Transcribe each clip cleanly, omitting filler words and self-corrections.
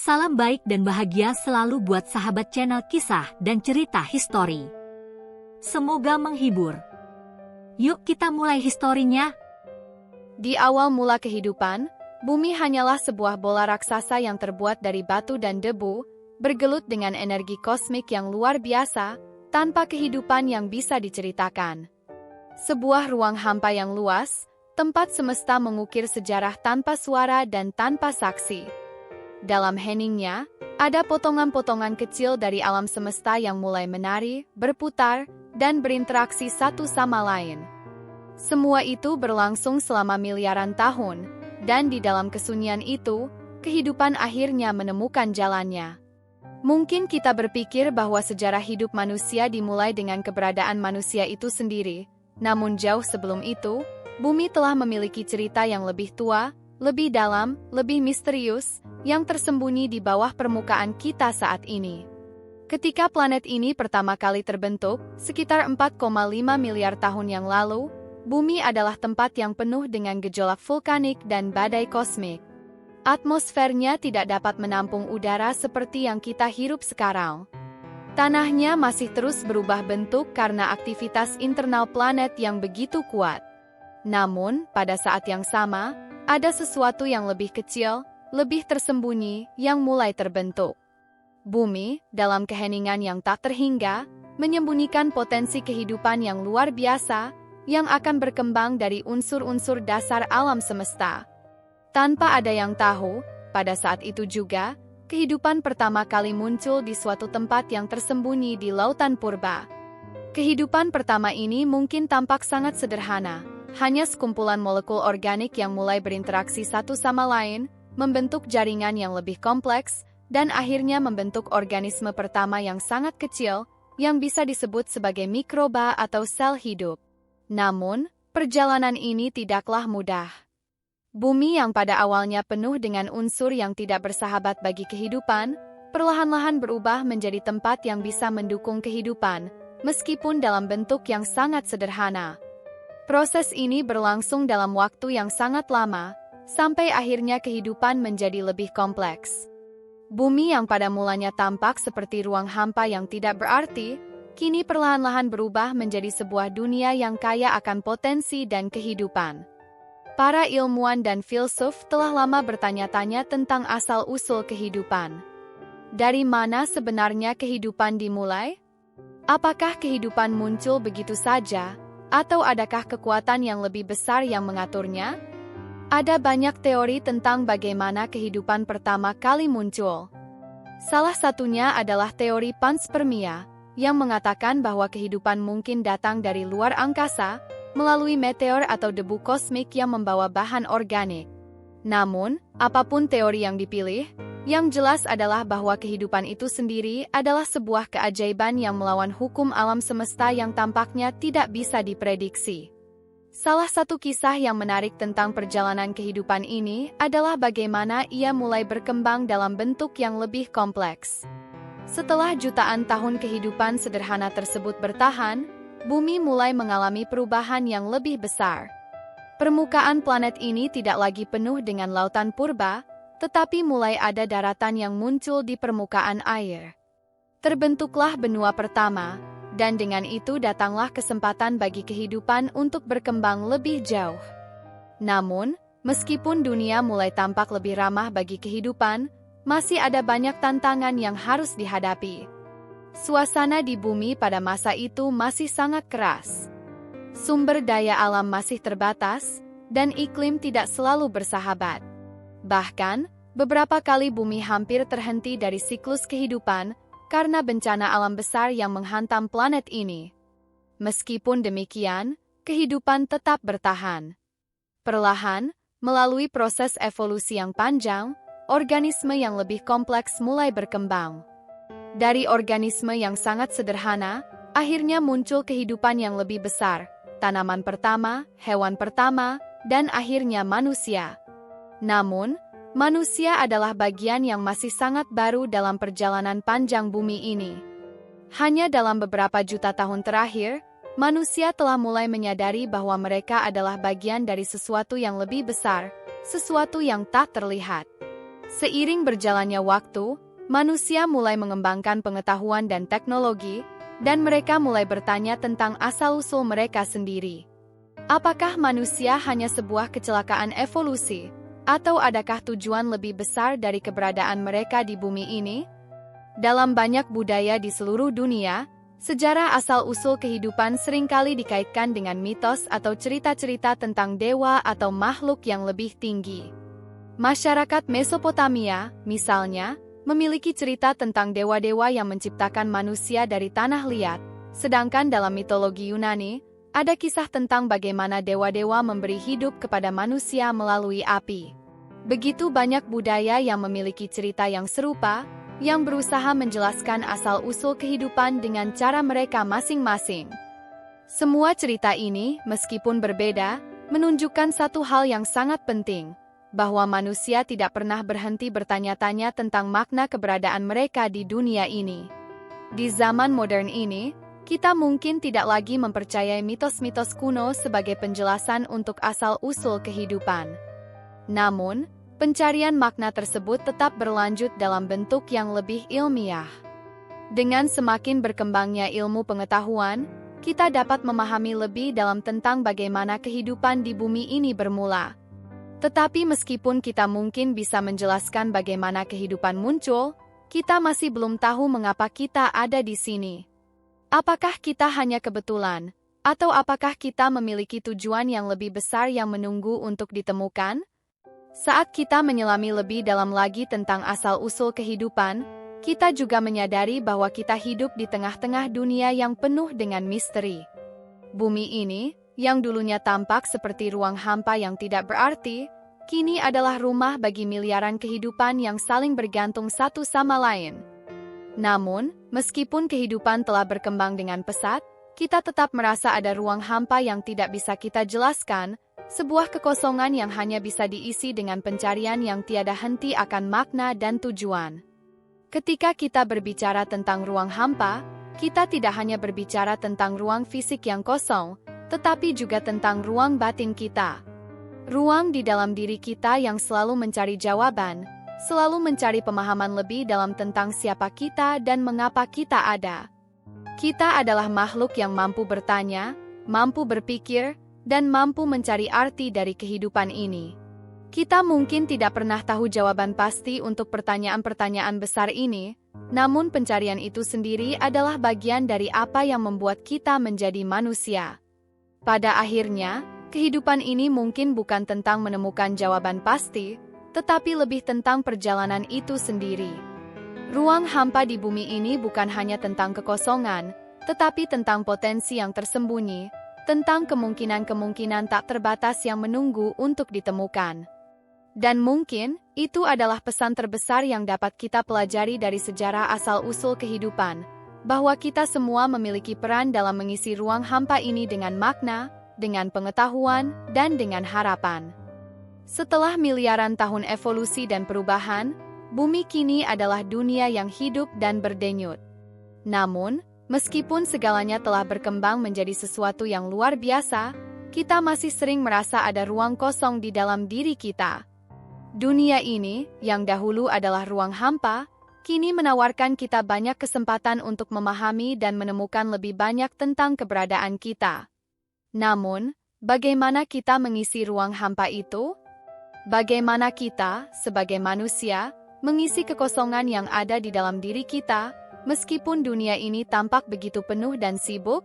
Salam baik dan bahagia selalu buat sahabat channel kisah dan cerita histori. Semoga menghibur. Yuk kita mulai historinya. Di awal mula kehidupan, bumi hanyalah sebuah bola raksasa yang terbuat dari batu dan debu, bergelut dengan energi kosmik yang luar biasa, tanpa kehidupan yang bisa diceritakan. Sebuah ruang hampa yang luas, tempat semesta mengukir sejarah tanpa suara dan tanpa saksi. Dalam heningnya, ada potongan-potongan kecil dari alam semesta yang mulai menari, berputar, dan berinteraksi satu sama lain. Semua itu berlangsung selama miliaran tahun, dan di dalam kesunyian itu, kehidupan akhirnya menemukan jalannya. Mungkin kita berpikir bahwa sejarah hidup manusia dimulai dengan keberadaan manusia itu sendiri, namun jauh sebelum itu, bumi telah memiliki cerita yang lebih tua, lebih dalam, lebih misterius, yang tersembunyi di bawah permukaan kita saat ini. Ketika planet ini pertama kali terbentuk, sekitar 4,5 miliar tahun yang lalu, bumi adalah tempat yang penuh dengan gejolak vulkanik dan badai kosmik. Atmosfernya tidak dapat menampung udara seperti yang kita hirup sekarang. Tanahnya masih terus berubah bentuk karena aktivitas internal planet yang begitu kuat. Namun, pada saat yang sama, ada sesuatu yang lebih kecil, lebih tersembunyi, yang mulai terbentuk. Bumi, dalam keheningan yang tak terhingga, menyembunyikan potensi kehidupan yang luar biasa, yang akan berkembang dari unsur-unsur dasar alam semesta. Tanpa ada yang tahu, pada saat itu juga, kehidupan pertama kali muncul di suatu tempat yang tersembunyi di lautan purba. Kehidupan pertama ini mungkin tampak sangat sederhana, hanya sekumpulan molekul organik yang mulai berinteraksi satu sama lain, membentuk jaringan yang lebih kompleks, dan akhirnya membentuk organisme pertama yang sangat kecil, yang bisa disebut sebagai mikroba atau sel hidup. Namun, perjalanan ini tidaklah mudah. Bumi yang pada awalnya penuh dengan unsur yang tidak bersahabat bagi kehidupan, perlahan-lahan berubah menjadi tempat yang bisa mendukung kehidupan, meskipun dalam bentuk yang sangat sederhana. Proses ini berlangsung dalam waktu yang sangat lama, sampai akhirnya kehidupan menjadi lebih kompleks. Bumi yang pada mulanya tampak seperti ruang hampa yang tidak berarti, kini perlahan-lahan berubah menjadi sebuah dunia yang kaya akan potensi dan kehidupan. Para ilmuwan dan filsuf telah lama bertanya-tanya tentang asal-usul kehidupan. Dari mana sebenarnya kehidupan dimulai? Apakah kehidupan muncul begitu saja? Atau adakah kekuatan yang lebih besar yang mengaturnya? Ada banyak teori tentang bagaimana kehidupan pertama kali muncul. Salah satunya adalah teori panspermia, yang mengatakan bahwa kehidupan mungkin datang dari luar angkasa, melalui meteor atau debu kosmik yang membawa bahan organik. Namun, apapun teori yang dipilih, yang jelas adalah bahwa kehidupan itu sendiri adalah sebuah keajaiban yang melawan hukum alam semesta yang tampaknya tidak bisa diprediksi. Salah satu kisah yang menarik tentang perjalanan kehidupan ini adalah bagaimana ia mulai berkembang dalam bentuk yang lebih kompleks. Setelah jutaan tahun kehidupan sederhana tersebut bertahan, bumi mulai mengalami perubahan yang lebih besar. Permukaan planet ini tidak lagi penuh dengan lautan purba, tetapi mulai ada daratan yang muncul di permukaan air. Terbentuklah benua pertama, dan dengan itu datanglah kesempatan bagi kehidupan untuk berkembang lebih jauh. Namun, meskipun dunia mulai tampak lebih ramah bagi kehidupan, masih ada banyak tantangan yang harus dihadapi. Suasana di bumi pada masa itu masih sangat keras. Sumber daya alam masih terbatas, dan iklim tidak selalu bersahabat. Bahkan, beberapa kali bumi hampir terhenti dari siklus kehidupan karena bencana alam besar yang menghantam planet ini. Meskipun demikian, kehidupan tetap bertahan. Perlahan, melalui proses evolusi yang panjang, organisme yang lebih kompleks mulai berkembang. Dari organisme yang sangat sederhana, akhirnya muncul kehidupan yang lebih besar, tanaman pertama, hewan pertama, dan akhirnya manusia. Namun, manusia adalah bagian yang masih sangat baru dalam perjalanan panjang bumi ini. Hanya dalam beberapa juta tahun terakhir, manusia telah mulai menyadari bahwa mereka adalah bagian dari sesuatu yang lebih besar, sesuatu yang tak terlihat. Seiring berjalannya waktu, manusia mulai mengembangkan pengetahuan dan teknologi, dan mereka mulai bertanya tentang asal-usul mereka sendiri. Apakah manusia hanya sebuah kecelakaan evolusi, atau adakah tujuan lebih besar dari keberadaan mereka di bumi ini? Dalam banyak budaya di seluruh dunia, sejarah asal-usul kehidupan seringkali dikaitkan dengan mitos atau cerita-cerita tentang dewa atau makhluk yang lebih tinggi. Masyarakat Mesopotamia, misalnya, memiliki cerita tentang dewa-dewa yang menciptakan manusia dari tanah liat, sedangkan dalam mitologi Yunani, ada kisah tentang bagaimana dewa-dewa memberi hidup kepada manusia melalui api. Begitu banyak budaya yang memiliki cerita yang serupa, yang berusaha menjelaskan asal-usul kehidupan dengan cara mereka masing-masing. Semua cerita ini, meskipun berbeda, menunjukkan satu hal yang sangat penting, bahwa manusia tidak pernah berhenti bertanya-tanya tentang makna keberadaan mereka di dunia ini. Di zaman modern ini, kita mungkin tidak lagi mempercayai mitos-mitos kuno sebagai penjelasan untuk asal-usul kehidupan. Namun, pencarian makna tersebut tetap berlanjut dalam bentuk yang lebih ilmiah. Dengan semakin berkembangnya ilmu pengetahuan, kita dapat memahami lebih dalam tentang bagaimana kehidupan di bumi ini bermula. Tetapi meskipun kita mungkin bisa menjelaskan bagaimana kehidupan muncul, kita masih belum tahu mengapa kita ada di sini. Apakah kita hanya kebetulan, atau apakah kita memiliki tujuan yang lebih besar yang menunggu untuk ditemukan? Saat kita menyelami lebih dalam lagi tentang asal-usul kehidupan, kita juga menyadari bahwa kita hidup di tengah-tengah dunia yang penuh dengan misteri. Bumi ini, yang dulunya tampak seperti ruang hampa yang tidak berarti, kini adalah rumah bagi miliaran kehidupan yang saling bergantung satu sama lain. Namun, meskipun kehidupan telah berkembang dengan pesat, kita tetap merasa ada ruang hampa yang tidak bisa kita jelaskan, sebuah kekosongan yang hanya bisa diisi dengan pencarian yang tiada henti akan makna dan tujuan. Ketika kita berbicara tentang ruang hampa, kita tidak hanya berbicara tentang ruang fisik yang kosong, tetapi juga tentang ruang batin kita. Ruang di dalam diri kita yang selalu mencari jawaban, selalu mencari pemahaman lebih dalam tentang siapa kita dan mengapa kita ada. Kita adalah makhluk yang mampu bertanya, mampu berpikir, dan mampu mencari arti dari kehidupan ini. Kita mungkin tidak pernah tahu jawaban pasti untuk pertanyaan-pertanyaan besar ini, namun pencarian itu sendiri adalah bagian dari apa yang membuat kita menjadi manusia. Pada akhirnya, kehidupan ini mungkin bukan tentang menemukan jawaban pasti, tetapi lebih tentang perjalanan itu sendiri. Ruang hampa di bumi ini bukan hanya tentang kekosongan, tetapi tentang potensi yang tersembunyi, tentang kemungkinan-kemungkinan tak terbatas yang menunggu untuk ditemukan. Dan mungkin, itu adalah pesan terbesar yang dapat kita pelajari dari sejarah asal-usul kehidupan, bahwa kita semua memiliki peran dalam mengisi ruang hampa ini dengan makna, dengan pengetahuan, dan dengan harapan. Setelah miliaran tahun evolusi dan perubahan, bumi kini adalah dunia yang hidup dan berdenyut. Namun, meskipun segalanya telah berkembang menjadi sesuatu yang luar biasa, kita masih sering merasa ada ruang kosong di dalam diri kita. Dunia ini, yang dahulu adalah ruang hampa, kini menawarkan kita banyak kesempatan untuk memahami dan menemukan lebih banyak tentang keberadaan kita. Namun, bagaimana kita mengisi ruang hampa itu? Bagaimana kita, sebagai manusia, mengisi kekosongan yang ada di dalam diri kita, meskipun dunia ini tampak begitu penuh dan sibuk?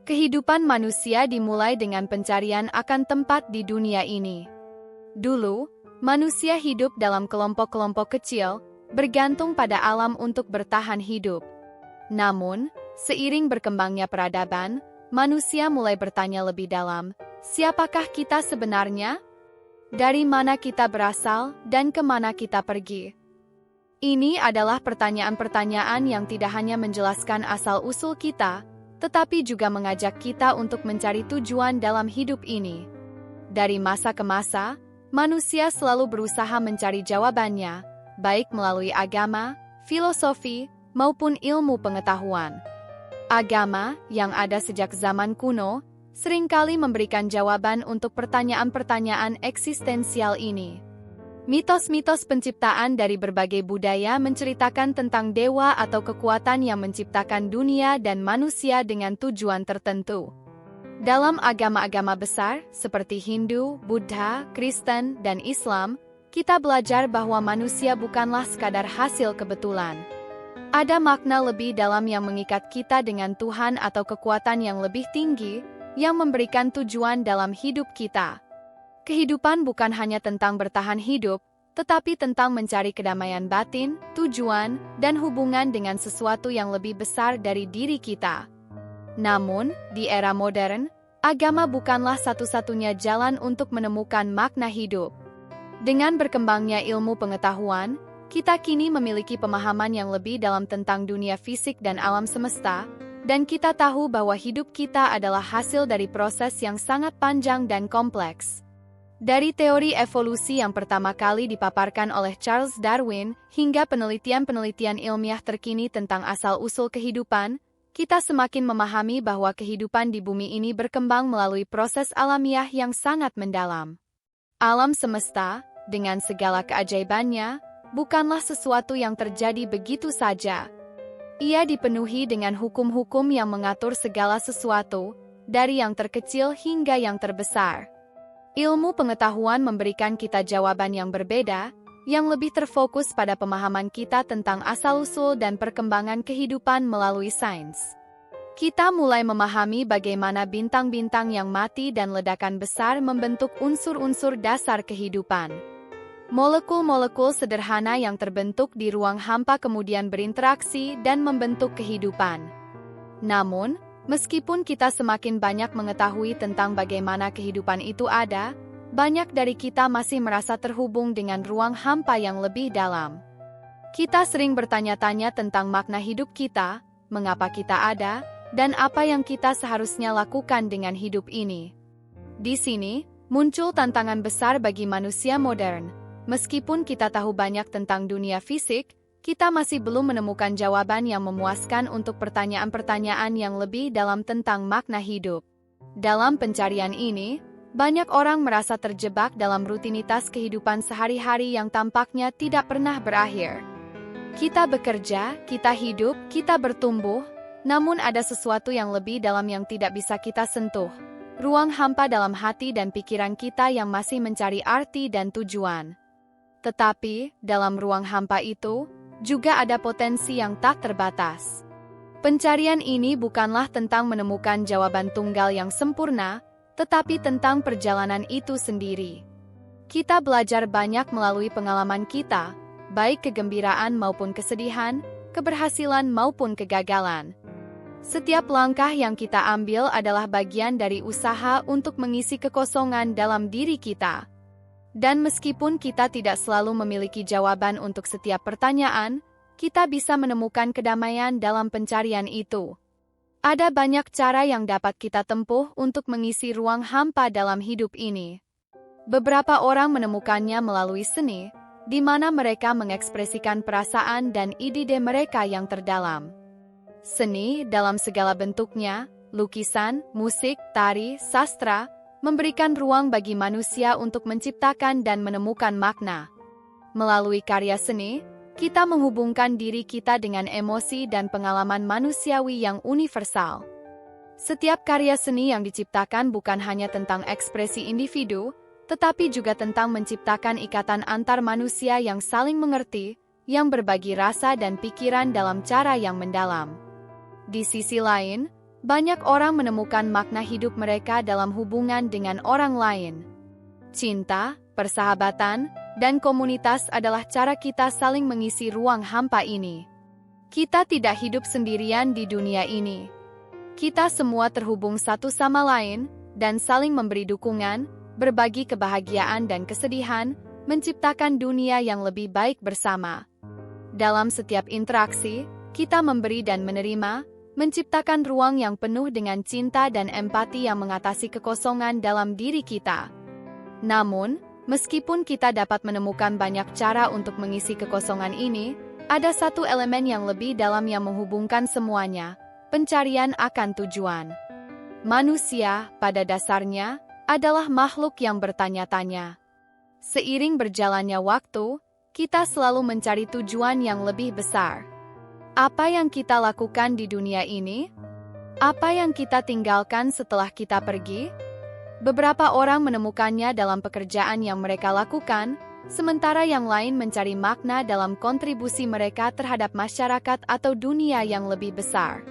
Kehidupan manusia dimulai dengan pencarian akan tempat di dunia ini. Dulu, manusia hidup dalam kelompok-kelompok kecil, bergantung pada alam untuk bertahan hidup. Namun, seiring berkembangnya peradaban, manusia mulai bertanya lebih dalam, siapakah kita sebenarnya? Dari mana kita berasal dan kemana kita pergi? Ini adalah pertanyaan-pertanyaan yang tidak hanya menjelaskan asal-usul kita, tetapi juga mengajak kita untuk mencari tujuan dalam hidup ini. Dari masa ke masa, manusia selalu berusaha mencari jawabannya, baik melalui agama, filosofi, maupun ilmu pengetahuan. Agama, yang ada sejak zaman kuno, seringkali memberikan jawaban untuk pertanyaan-pertanyaan eksistensial ini. Mitos-mitos penciptaan dari berbagai budaya menceritakan tentang dewa atau kekuatan yang menciptakan dunia dan manusia dengan tujuan tertentu. Dalam agama-agama besar seperti Hindu, Buddha, Kristen, dan Islam, kita belajar bahwa manusia bukanlah sekadar hasil kebetulan. Ada makna lebih dalam yang mengikat kita dengan Tuhan atau kekuatan yang lebih tinggi, yang memberikan tujuan dalam hidup kita. Kehidupan bukan hanya tentang bertahan hidup, tetapi tentang mencari kedamaian batin, tujuan, dan hubungan dengan sesuatu yang lebih besar dari diri kita. Namun, di era modern, agama bukanlah satu-satunya jalan untuk menemukan makna hidup. Dengan berkembangnya ilmu pengetahuan, kita kini memiliki pemahaman yang lebih dalam tentang dunia fisik dan alam semesta, dan kita tahu bahwa hidup kita adalah hasil dari proses yang sangat panjang dan kompleks. Dari teori evolusi yang pertama kali dipaparkan oleh Charles Darwin hingga penelitian-penelitian ilmiah terkini tentang asal-usul kehidupan, kita semakin memahami bahwa kehidupan di bumi ini berkembang melalui proses alamiah yang sangat mendalam. Alam semesta, dengan segala keajaibannya, bukanlah sesuatu yang terjadi begitu saja. Ia dipenuhi dengan hukum-hukum yang mengatur segala sesuatu, dari yang terkecil hingga yang terbesar. Ilmu pengetahuan memberikan kita jawaban yang berbeda, yang lebih terfokus pada pemahaman kita tentang asal-usul dan perkembangan kehidupan melalui sains. Kita mulai memahami bagaimana bintang-bintang yang mati dan ledakan besar membentuk unsur-unsur dasar kehidupan. Molekul-molekul sederhana yang terbentuk di ruang hampa kemudian berinteraksi dan membentuk kehidupan. Namun, meskipun kita semakin banyak mengetahui tentang bagaimana kehidupan itu ada, banyak dari kita masih merasa terhubung dengan ruang hampa yang lebih dalam. Kita sering bertanya-tanya tentang makna hidup kita, mengapa kita ada, dan apa yang kita seharusnya lakukan dengan hidup ini. Di sini, muncul tantangan besar bagi manusia modern. Meskipun kita tahu banyak tentang dunia fisik, kita masih belum menemukan jawaban yang memuaskan untuk pertanyaan-pertanyaan yang lebih dalam tentang makna hidup. Dalam pencarian ini, banyak orang merasa terjebak dalam rutinitas kehidupan sehari-hari yang tampaknya tidak pernah berakhir. Kita bekerja, kita hidup, kita bertumbuh, namun ada sesuatu yang lebih dalam yang tidak bisa kita sentuh. Ruang hampa dalam hati dan pikiran kita yang masih mencari arti dan tujuan. Tetapi, dalam ruang hampa itu, juga ada potensi yang tak terbatas. Pencarian ini bukanlah tentang menemukan jawaban tunggal yang sempurna, tetapi tentang perjalanan itu sendiri. Kita belajar banyak melalui pengalaman kita, baik kegembiraan maupun kesedihan, keberhasilan maupun kegagalan. Setiap langkah yang kita ambil adalah bagian dari usaha untuk mengisi kekosongan dalam diri kita. Dan meskipun kita tidak selalu memiliki jawaban untuk setiap pertanyaan, kita bisa menemukan kedamaian dalam pencarian itu. Ada banyak cara yang dapat kita tempuh untuk mengisi ruang hampa dalam hidup ini. Beberapa orang menemukannya melalui seni, di mana mereka mengekspresikan perasaan dan ide mereka yang terdalam. Seni dalam segala bentuknya, lukisan, musik, tari, sastra, memberikan ruang bagi manusia untuk menciptakan dan menemukan makna. Melalui karya seni, kita menghubungkan diri kita dengan emosi dan pengalaman manusiawi yang universal. Setiap karya seni yang diciptakan bukan hanya tentang ekspresi individu, tetapi juga tentang menciptakan ikatan antar manusia yang saling mengerti, yang berbagi rasa dan pikiran dalam cara yang mendalam. Di sisi lain, banyak orang menemukan makna hidup mereka dalam hubungan dengan orang lain. Cinta, persahabatan, dan komunitas adalah cara kita saling mengisi ruang hampa ini. Kita tidak hidup sendirian di dunia ini. Kita semua terhubung satu sama lain, dan saling memberi dukungan, berbagi kebahagiaan dan kesedihan, menciptakan dunia yang lebih baik bersama. Dalam setiap interaksi, kita memberi dan menerima, menciptakan ruang yang penuh dengan cinta dan empati yang mengatasi kekosongan dalam diri kita. Namun, meskipun kita dapat menemukan banyak cara untuk mengisi kekosongan ini, ada satu elemen yang lebih dalam yang menghubungkan semuanya, pencarian akan tujuan. Manusia, pada dasarnya, adalah makhluk yang bertanya-tanya. Seiring berjalannya waktu, kita selalu mencari tujuan yang lebih besar. Apa yang kita lakukan di dunia ini? Apa yang kita tinggalkan setelah kita pergi? Beberapa orang menemukannya dalam pekerjaan yang mereka lakukan, sementara yang lain mencari makna dalam kontribusi mereka terhadap masyarakat atau dunia yang lebih besar.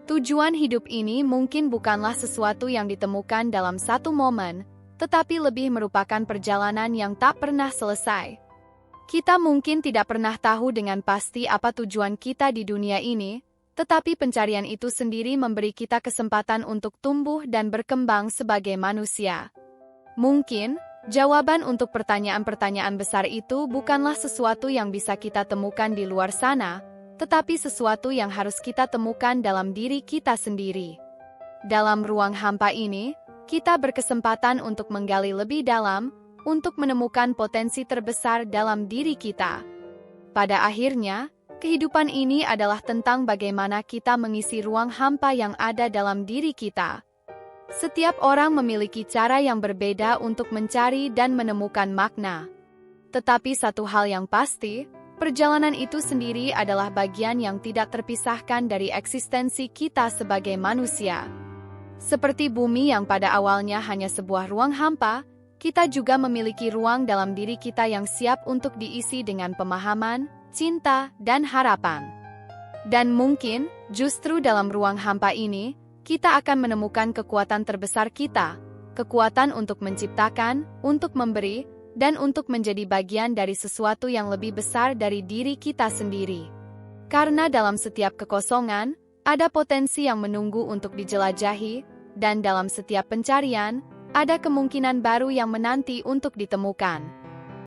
Tujuan hidup ini mungkin bukanlah sesuatu yang ditemukan dalam satu momen, tetapi lebih merupakan perjalanan yang tak pernah selesai. Kita mungkin tidak pernah tahu dengan pasti apa tujuan kita di dunia ini, tetapi pencarian itu sendiri memberi kita kesempatan untuk tumbuh dan berkembang sebagai manusia. Mungkin, jawaban untuk pertanyaan-pertanyaan besar itu bukanlah sesuatu yang bisa kita temukan di luar sana, tetapi sesuatu yang harus kita temukan dalam diri kita sendiri. Dalam ruang hampa ini, kita berkesempatan untuk menggali lebih dalam, untuk menemukan potensi terbesar dalam diri kita. Pada akhirnya, kehidupan ini adalah tentang bagaimana kita mengisi ruang hampa yang ada dalam diri kita. Setiap orang memiliki cara yang berbeda untuk mencari dan menemukan makna. Tetapi satu hal yang pasti, perjalanan itu sendiri adalah bagian yang tidak terpisahkan dari eksistensi kita sebagai manusia. Seperti bumi yang pada awalnya hanya sebuah ruang hampa, kita juga memiliki ruang dalam diri kita yang siap untuk diisi dengan pemahaman, cinta, dan harapan. Dan mungkin, justru dalam ruang hampa ini, kita akan menemukan kekuatan terbesar kita, kekuatan untuk menciptakan, untuk memberi, dan untuk menjadi bagian dari sesuatu yang lebih besar dari diri kita sendiri. Karena dalam setiap kekosongan, ada potensi yang menunggu untuk dijelajahi, dan dalam setiap pencarian, ada kemungkinan baru yang menanti untuk ditemukan.